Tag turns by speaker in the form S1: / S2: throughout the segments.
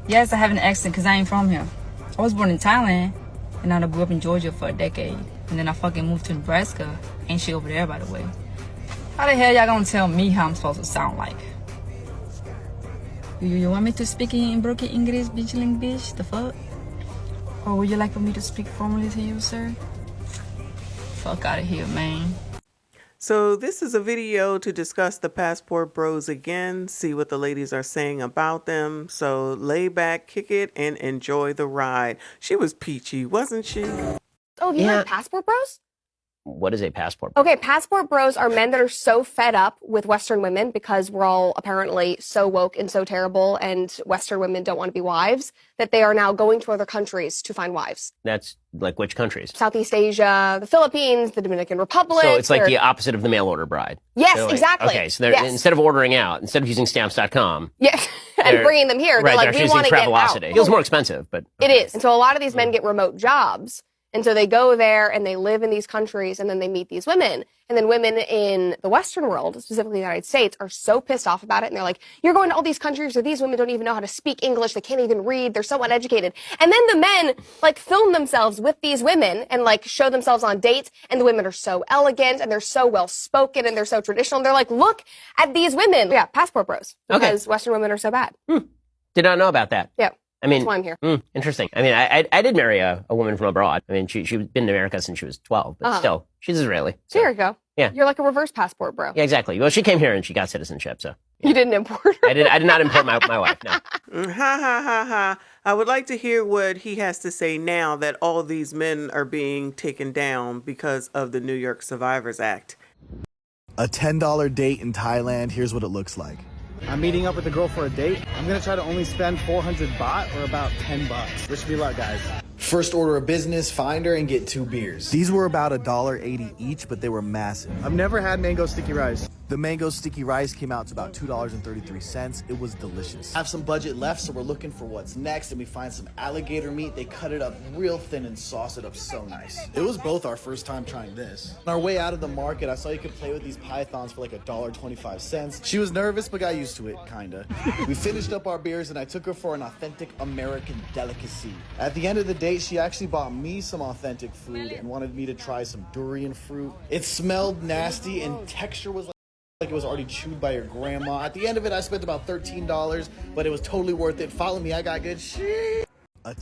S1: Yes, I have an accent because I ain't from here. I was born in Thailand, and I grew up in Georgia for a decade. And then I fucking moved to Nebraska. Ain't shit over there, by the way. How the hell y'all gonna tell me how I'm supposed to sound like? You want me to speak in broken English, bitch? The fuck? Or would you like for me to speak formally to you, sir? Fuck out of here, man.
S2: So this is a video to discuss the passport bros again, see what the ladies are saying about them. So lay back, kick it, and enjoy the ride. She was peachy, wasn't she?
S3: Oh, you heard passport bros?
S4: What is a passport bro?
S3: Okay, passport bros are men that are so fed up with Western women because we're all apparently so woke and so terrible and Western women don't want to be wives that they are now going to other countries to find wives.
S4: That's like which countries?
S3: Southeast Asia, the Philippines, the Dominican Republic.
S4: So it's like the opposite of the mail order bride.
S3: Yes,
S4: like,
S3: exactly.
S4: Okay, so they're instead of ordering out, instead of using stamps.com.
S3: Yes, and bringing them here.
S4: Right,
S3: they're like, we want to get out.
S4: It feels more expensive, but.
S3: It is. And so a lot of these men get remote jobs. And so they go there and they live in these countries and then they meet these women. And then women in the Western world, specifically the United States, are so pissed off about it. And they're like, you're going to all these countries where these women don't even know how to speak English. They can't even read. They're so uneducated. And then the men like film themselves with these women and like show themselves on dates. And the women are so elegant and they're so well spoken and they're so traditional. And they're like, look at these women. Yeah, passport bros. Because Western women are so bad.
S4: Did not know about that.
S3: Yeah.
S4: I mean,
S3: that's why I'm here.
S4: Interesting. I mean, I did marry a woman from abroad. I mean, she'd been in America since she was 12, but still, she's Israeli.
S3: So there you go.
S4: Yeah.
S3: You're like a reverse passport, bro.
S4: Yeah, exactly. Well, she came here and she got citizenship, so.
S3: You didn't import her?
S4: I did not import my wife, no.
S2: Ha ha ha ha. I would like to hear what he has to say now that all these men are being taken down because of the New York Survivors Act.
S5: A $10 date in Thailand, here's what it looks like.
S6: I'm meeting up with a girl for a date. I'm gonna try to only spend 400 baht or about 10 bucks. Wish me luck, guys.
S5: First order of business, find her and get 2 beers. These were about $1.80 each, but they were massive.
S6: I've never had mango sticky rice.
S5: The mango sticky rice came out to about $2.33. It was delicious. Have some budget left, so we're looking for what's next, and we find some alligator meat. They cut it up real thin and sauce it up so nice. It was both our first time trying this. On our way out of the market, I saw you could play with these pythons for like $1.25. She was nervous, but got used to it, kinda. We finished up our beers, and I took her for an authentic American delicacy. At the end of the day, she actually bought me some authentic food and wanted me to try some durian fruit. It smelled nasty, and texture was like it was already chewed by your grandma. At the end of it, I spent about $13, but it was totally worth it. Follow me, I got good shit.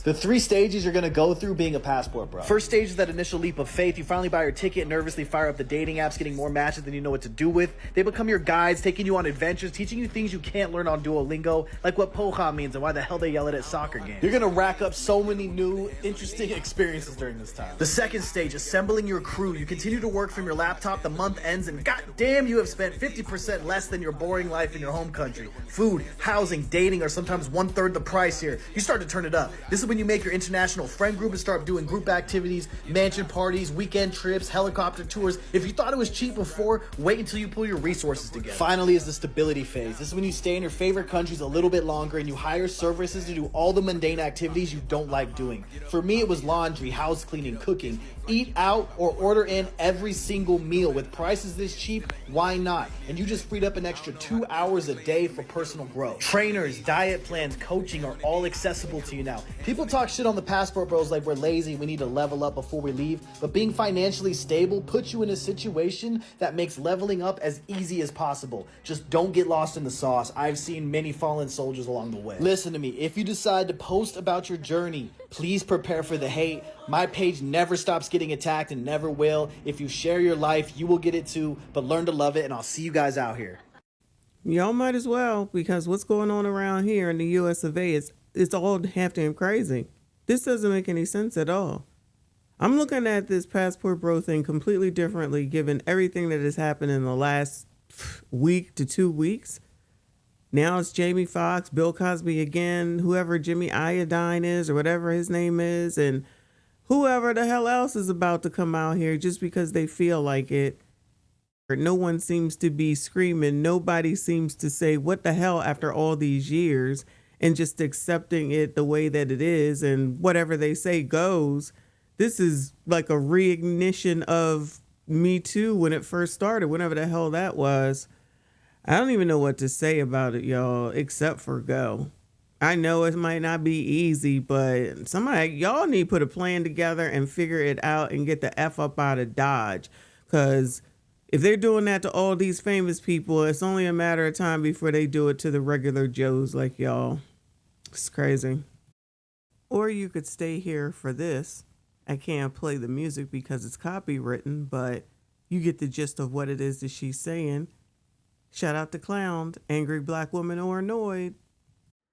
S5: The 3 stages you're gonna go through being a passport bro. First stage is that initial leap of faith. You finally buy your ticket, nervously fire up the dating apps, getting more matches than you know what to do with. They become your guides, taking you on adventures, teaching you things you can't learn on Duolingo, like what poha means and why the hell they yell it at soccer games. You're gonna rack up so many new, interesting experiences during this time. The second stage, assembling your crew. You continue to work from your laptop, the month ends, and goddamn, you have spent 50% less than your boring life in your home country. Food, housing, dating are sometimes 1/3 the price here. You start to turn it up. This is when you make your international friend group and start doing group activities, mansion parties, weekend trips, helicopter tours. If you thought it was cheap before, wait until you pull your resources together. Finally is the stability phase. This is when you stay in your favorite countries a little bit longer and you hire services to do all the mundane activities you don't like doing. For me, it was laundry, house cleaning, cooking. Eat out or order in every single meal. With prices this cheap, why not? And you just freed up an extra 2 hours a day for personal growth. Trainers, diet plans, coaching are all accessible to you now. People talk shit on the passport bros like we're lazy, we need to level up before we leave, but being financially stable puts you in a situation that makes leveling up as easy as possible. Just don't get lost in the sauce. I've seen many fallen soldiers along the way. Listen to me, if you decide to post about your journey, please prepare for the hate. My page never stops getting attacked and never will. If you share your life, you will get it too, but learn to love it, and I'll see you guys out here.
S2: Y'all might as well, because what's going on around here in the US of A is it's all half damn crazy. This doesn't make any sense at all. I'm looking at this passport bro thing completely differently given everything that has happened in the last week to 2 weeks. Now it's Jamie Foxx, Bill Cosby again, whoever Jimmy Iodine is or whatever his name is, and whoever the hell else is about to come out here just because they feel like it. No one seems to be screaming. Nobody seems to say, what the hell, after all these years, and just accepting it the way that it is, and whatever they say goes. This is like a reignition of Me Too when it first started, whenever the hell that was. I don't even know what to say about it, y'all, except for go. I know it might not be easy, but y'all need to put a plan together and figure it out and get the F up out of Dodge. Because if they're doing that to all these famous people, it's only a matter of time before they do it to the regular Joes like y'all. It's crazy. Or you could stay here for this. I can't play the music because it's copywritten, but you get the gist of what it is that she's saying. Shout out to Clown, angry black woman or annoyed.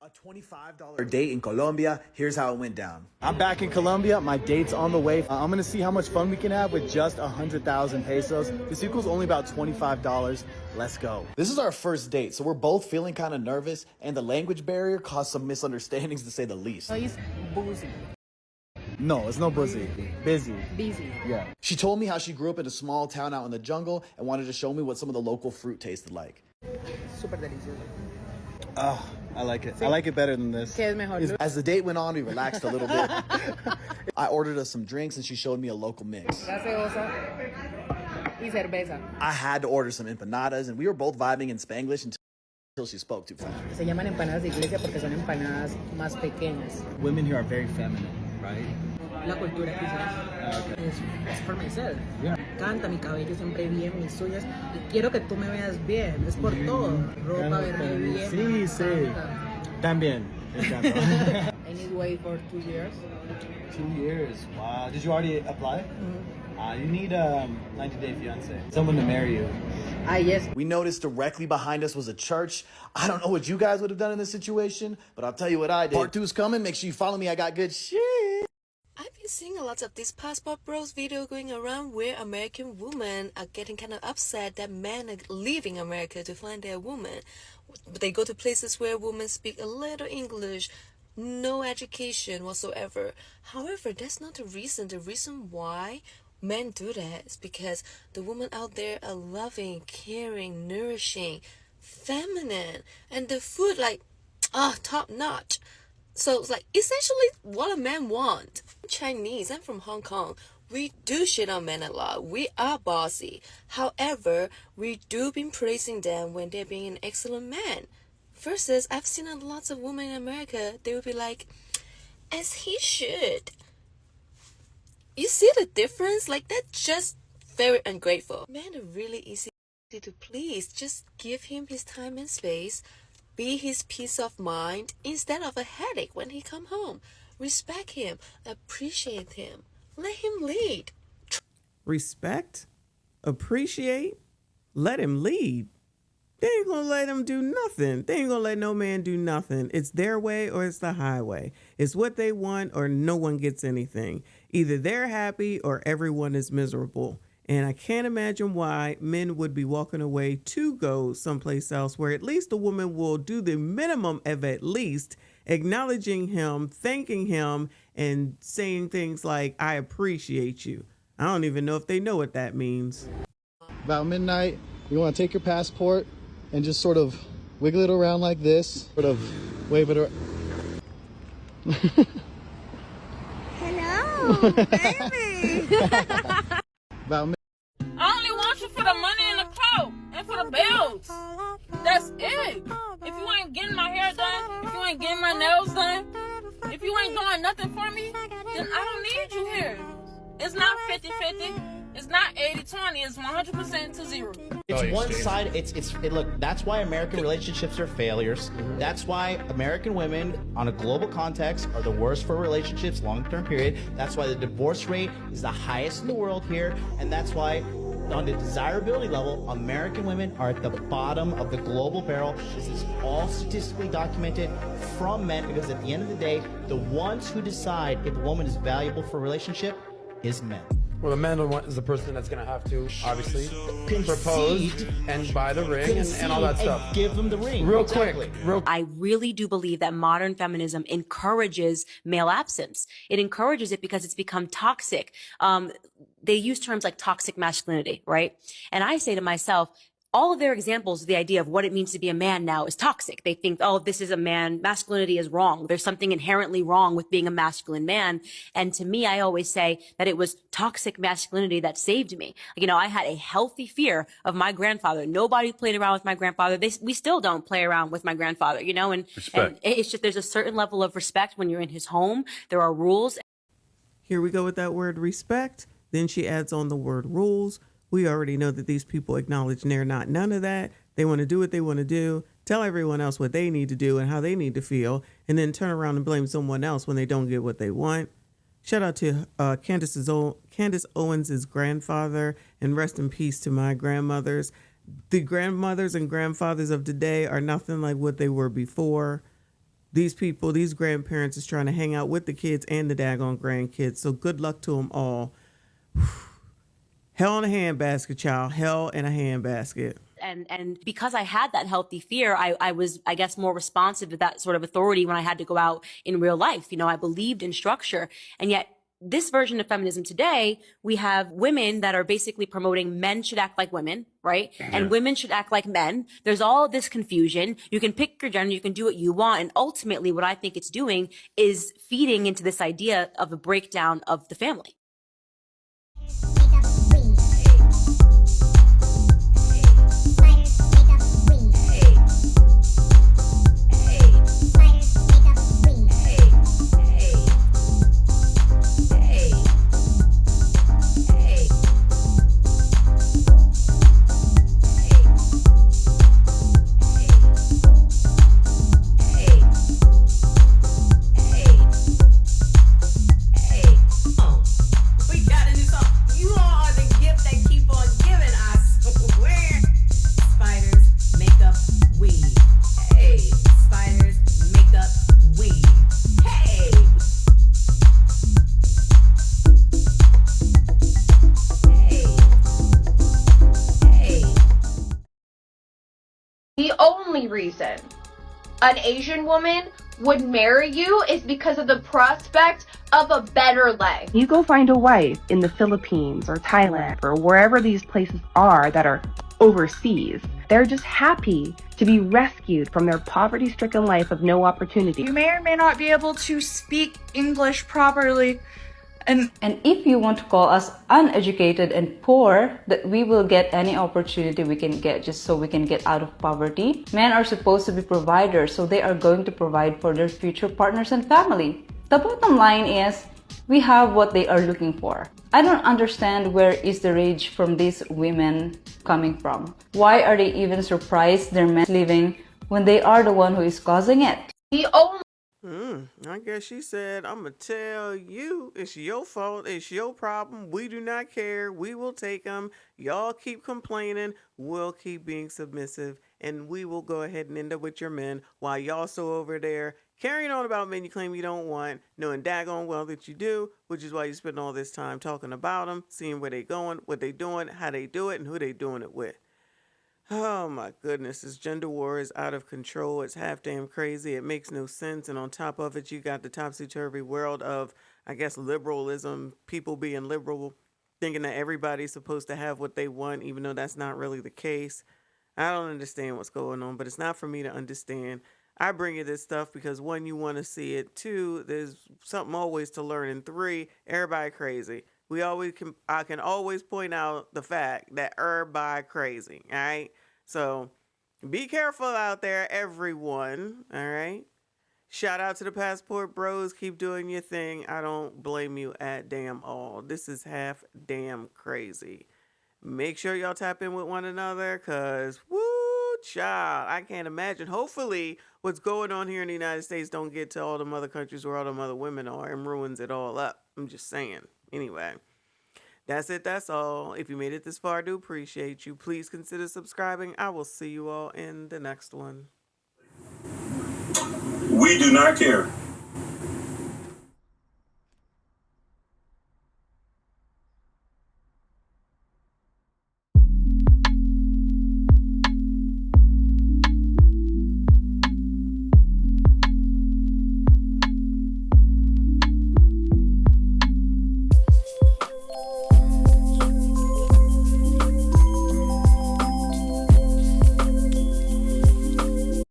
S5: A $25 date in Colombia. Here's how it went down.
S6: I'm back in Colombia. My date's on the way. I'm gonna see how much fun we can have with just 100,000 pesos. This equals only about $25. Let's go.
S5: This is our first date, so we're both feeling kind of nervous, and the language barrier caused some misunderstandings to say the least.
S1: So he's boozy.
S6: No, it's no busy. Busy.
S1: Busy.
S6: Yeah.
S5: She told me how she grew up in a small town out in the jungle and wanted to show me what some of the local fruit tasted like.
S1: Super delicioso.
S6: Oh, I like it. I like it better than this.
S1: ¿Qué es mejor?
S5: As the date went on, we relaxed a little bit. I ordered us some drinks and she showed me a local mix.
S1: Gaseosa y cerveza.
S5: I had to order some empanadas and we were both vibing in Spanglish until she spoke too fast.
S1: Se llaman empanadas de iglesia porque son empanadas más pequeñas.
S6: Women here are very feminine, right?
S1: La cultura quizás.
S6: Okay.
S1: Es por myself.
S6: Yeah.
S1: Canta mi cabello siempre bien, mis uñas. Y quiero que tú me veas bien. Es por todo. Ropa, verme bien.
S6: Sí, sí. También.
S1: I need to wait for 2 years.
S6: 2 years. Wow. Did you already apply? Mm-hmm. You need a 90-day fiance. Someone to marry you.
S1: Ah, yes.
S5: We noticed directly behind us was a church. I don't know what you guys would have done in this situation, but I'll tell you what I did. Part 2 is coming. Make sure you follow me. I got good shit.
S7: I've been seeing a lot of this passport bros video going around where American women are getting kind of upset that men are leaving America to find their woman. But they go to places where women speak a little English, no education whatsoever. However, that's not the reason. The reason why men do that is because the women out there are loving, caring, nourishing, feminine, and the food top notch. So it's like essentially what a man wants. I'm Chinese, I'm from Hong Kong. We do shit on men a lot. We are bossy. However, we do been praising them when they're being an excellent man. Versus, I've seen lots of women in America, they would be like, as he should. You see the difference? Like, that's just very ungrateful. Men are really easy to please. Just give him his time and space. Be his peace of mind instead of a headache when he come home. Respect him. Appreciate him. Let him lead.
S2: Respect? Appreciate? Let him lead. They ain't gonna let him do nothing. They ain't gonna let no man do nothing. It's their way or it's the highway. It's what they want or no one gets anything. Either they're happy or everyone is miserable. And I can't imagine why men would be walking away to go someplace else where at least a woman will do the minimum of at least acknowledging him, thanking him, and saying things like, I appreciate you. I don't even know if they know what that means.
S6: About midnight, you want to take your passport and just sort of wiggle it around like this, sort of wave it around.
S8: Hello, baby.
S6: About
S9: I only want you for the money and the coat and for the bills. That's it. If you ain't getting my hair done, if you ain't getting my nails done, if you ain't doing nothing for me, then I don't need you here. It's not 50-50. It's not 80-20. It's 100% to 0.
S10: It's one side. Look, that's why American relationships are failures. That's why American women on a global context are the worst for relationships, long-term period. That's why the divorce rate is the highest in the world here. And that's why on the desirability level, American women are at the bottom of the global barrel. This is all statistically documented from men, because at the end of the day, the ones who decide if a woman is valuable for a relationship is men.
S11: Well, the man is the person that's going to have to, obviously, propose and buy the ring and all that stuff.
S10: And give them the ring.
S11: Real
S10: exactly.
S11: quick.
S12: I really do believe that modern feminism encourages male absence. It encourages it because it's become toxic. They use terms like toxic masculinity, right? And I say to myself, all of their examples of the idea of what it means to be a man now is toxic. They think, oh, this is a man, masculinity is wrong. There's something inherently wrong with being a masculine man. And to me, I always say that it was toxic masculinity that saved me. You know, I had a healthy fear of my grandfather. Nobody played around with my grandfather. We still don't play around with my grandfather, you know, and it's just, there's a certain level of respect when you're in his home. There are rules.
S2: Here we go with that word respect. Then she adds on the word rules. We already know that these people acknowledge they're not none of that. They want to do what they want to do, tell everyone else what they need to do and how they need to feel, and then turn around and blame someone else when they don't get what they want. Shout out to Candace Owens' grandfather, and rest in peace to my grandmothers. The grandmothers and grandfathers of today are nothing like what they were before. These people, these grandparents is trying to hang out with the kids and the daggone grandkids. So good luck to them all. Hell in a handbasket, child. Hell in a handbasket.
S12: And because I had that healthy fear, I was, I guess, more responsive to that sort of authority when I had to go out in real life. You know, I believed in structure. And yet this version of feminism today, we have women that are basically promoting men should act like women, right? Yeah. And women should act like men. There's all this confusion. You can pick your gender, you can do what you want. And ultimately, what I think it's doing is feeding into this idea of a breakdown of the family.
S3: The only reason an Asian woman would marry you is because of the prospect of a better life.
S13: You go find a wife in the Philippines or Thailand or wherever these places are that are overseas. They're just happy to be rescued from their poverty-stricken life of no opportunity.
S14: You may or may not be able to speak English properly. And
S1: if you want to call us uneducated and poor, that we will get any opportunity we can get just so we can get out of poverty. Men are supposed to be providers, so they are going to provide for their future partners and family. The bottom line is, we have what they are looking for. I don't understand where is the rage from these women coming from. Why are they even surprised their men leaving when they are the one who is causing it?
S3: The only
S2: I guess she said, I'm going to tell you, it's your fault, it's your problem, we do not care, we will take them, y'all keep complaining, we'll keep being submissive, and we will go ahead and end up with your men, while y'all still over there carrying on about men you claim you don't want, knowing daggone well that you do, which is why you spend all this time talking about them, seeing where they going, what they doing, how they do it, and who they doing it with. Oh my goodness, this gender war is out of control. It's half damn crazy. It makes no sense. And on top of it, you got the topsy-turvy world of, I guess, liberalism, people being liberal, thinking that everybody's supposed to have what they want, even though that's not really the case. I don't understand what's going on, but it's not for me to understand. I bring you this stuff because, one, you want to see it. Two, there's something always to learn. And three, everybody crazy. I can always point out the fact that everybody crazy, all right? So be careful out there, everyone, all right? Shout out to the Passport Bros. Keep doing your thing. I don't blame you at damn all. This is half damn crazy. Make sure y'all tap in with one another because, woo, child, I can't imagine. Hopefully what's going on here in the United States don't get to all them other countries where all them other women are and ruins it all up. I'm just saying. Anyway, that's it. That's all. If you made it this far, I do appreciate you. Please consider subscribing. I will see you all in the next one.
S15: We do not care.